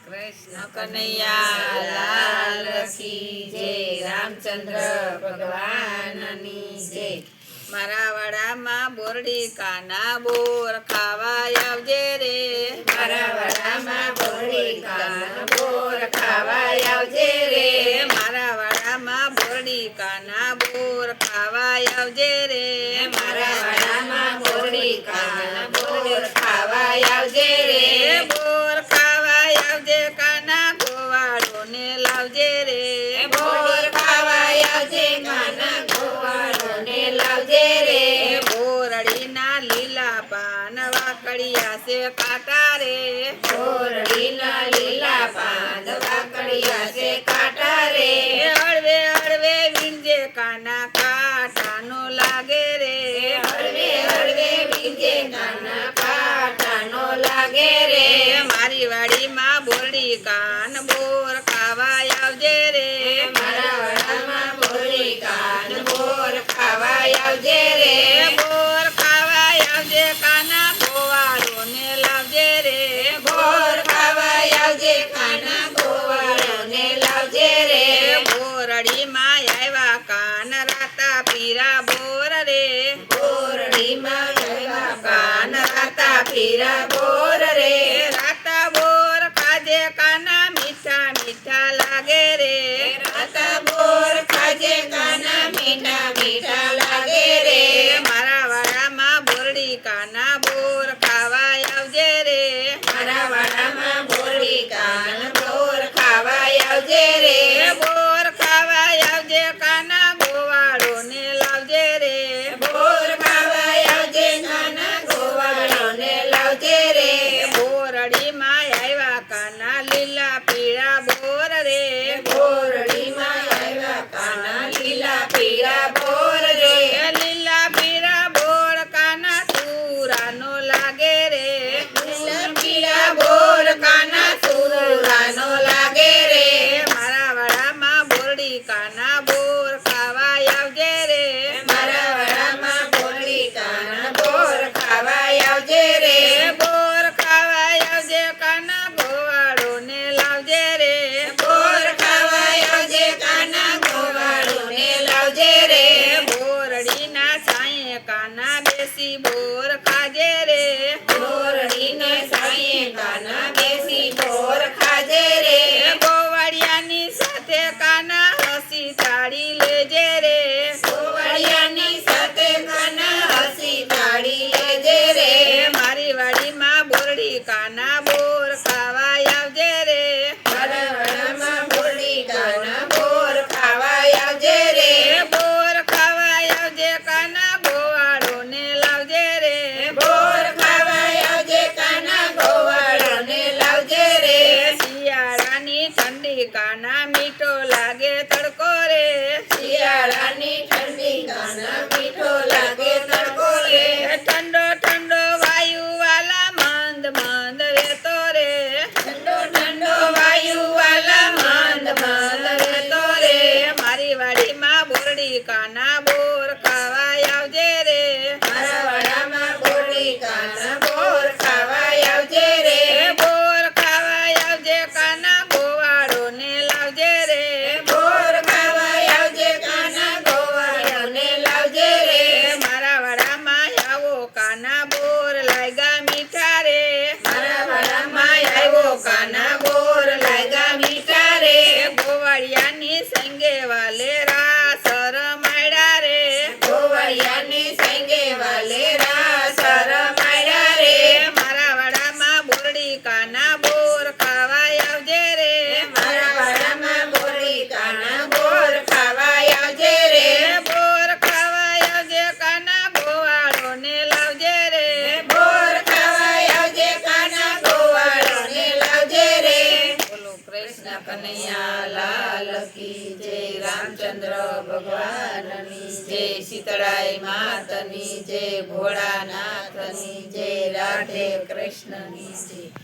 कृष्ण कन्हैया लाल की जय। रामचंद्र भगवाननी जय। मारा वाडामां बोरडी काना बोर खावा आवजे रे। मारा वाडामां बोरडी काना बोर खावा आवजे रे। मारा वाडामां बोरडी काना बोर खावा आवजे रे। मारा वाडामां बोरडी काना बोर खावा आवजे रे। बोर खावा आवजे काना गोवाळो ने लावजे रे। बोर खावा आवजे काना गोवाळो ने लावजे रे। बोरडीना લીલા પાન વાકડિયા से काटा रे। बोरडीना લીલા પાન વાકડિયા से काटा रे। હળવે હળવે વીંજે કાના કાટાનો લાગે રે। હળવે હળવે વીંજે કાના કાટાનો લાગે રે। મારી વાડીમાં બોરડી કાન બોર ખાવા આવજે રે। મારા વાડામાં બોરડી કાન બોર ખાવા આવજે રે। બોર ખાવા આવજે કાના ગોવાળો ને લાવજે રે। બોર ખાવા આવજે કાના ગોવાળો ને લાવજે રે। બોરડીમાં આવ્યા કાન રાતા પીરા બોર રે। બોરડીમાં આવ્યા કાન રાતા પીરા બોર રે। રાતા બોર ખાજે કાના મીઠા મીઠા લાગે રે। રાતા બોર ખાજે કાના મીઠા મીઠા લાગે રે। મારા વાડામાં બોરડી કાના બોર ખાવા આવજે રે। મારા વાડામાં બોરડી કાન બોર ખાવા આવજે રે। બોર ખાવા આવજે કાના ગોવાળો ને લાવજે રે। બોર ખાવા આવજે કાના ગોવાળો ને લાવજે રે। બોરડીમાં આવ્યા કાના લીલા પીળા બોર રે। બોરડીમાં આવ્યા કાના લીલા પીળા બોર રે। લીલા પીળા બોર કાના સુરાનો લાગે રે। લીલા પીળા બોર કાના સુરાનો લાગે રે। મારા વાડામાં બોરડી કાના બોર ખાવા આવજે રે। મારા વાડામાં બોરડી કાના બોર ખાવા આવજે રે। બોર ખાવા આવજે કાના ગોવાળો ને લાવજે રે। બોર ખાવા આવજે કાના ગોવાળો ને લાવજે રે। બોરડીના છાંયે કાના બેસી બોર ખાજે રે। બોરડીને છાંયે કાના બેસી બોર ખાજે રે। ગોવાળિયાની સાથે કાના હસી તાળી લેજે રે। ગોવાળિયાની સાથે કાના હસી તાળી લેજે રે। મારી વાડીમાં બોરડી કાના બોર ખાવા આવજે રે। મારા વાડામાં બોરડી કાના બોર ખાવા આવજે રે। બોર ખાવા આવજે કાના ગોવાળો ને લાવજે રે। બોર ખાવા આવજે કાના ગોવાળો ને લાવજે રે। શિયાળાની ઠંડી કાના મીઠો લાગે તડકો રે। શિયાળાની ઠંડી કાના મીઠો લાગે તડકો રે। ઠંડો ઠંડો વાયુ વાલા મંદ મંદ વેતો રે। ઠંડો ઠંડો વાયુ વાલા મંદ મંદ વેતો રે। મારી વાડીમાં બોરડી કાના બોર ખાવા આવજે રે। મારા વાડામાં બોરડી કાના બોર ખાવા આવજે રે। બોર ખાવા આવજે કાના ગોવાળો ને લાવજે રે। બોર ખાવા આવજે કાના ગોવાળો ને લાવજે રે। મારા વાડામાં આવો કાના બોર લાગ્યા મીઠા રે। મારા વાડામાં આવ્યો કાના બોર લાગ્યા મીઠા રે। ગોવાળિયાની સંગે વાલે રાસ રમાડ્યા રે। ગોવાળિયાની સંગે વાલે રાસ રમાડ્યા રે। મારા વાડામાં બોરડી કાના બોર ખાવા આવજે રે। મારા વાડામાં બોરડી કાના બોર ખાવા આવજે રે। બોર ખાવા આવજે કાના ગોવાળો ને લાવજે રે। બોર ખાવા આવજે કાના ગોવાળો ને લાવજે રે। બોલો કૃષ્ણ કન્હૈયા લાલ की जय। रामचंद्र भगवाननी जय। शीतळाई मातनी जय। भोळानाथनी जय। राधे कृष्णनी जय।